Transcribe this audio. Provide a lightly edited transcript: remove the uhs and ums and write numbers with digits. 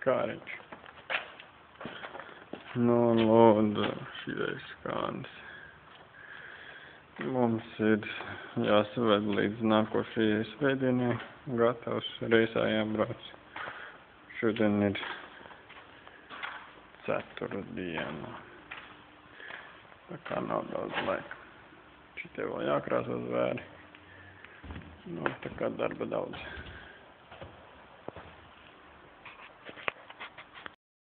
Kāriņš. Nu, lūdzu, šies kāns. Mums ir jāsaved līdz nākošajai svētdienai, gatavs reisā jābrauc. Šodien ir ceturtdiena. Tā kā nav daudz laika. Šitie vēl jākrāso zvēri. Nu, tā kā darba daudz.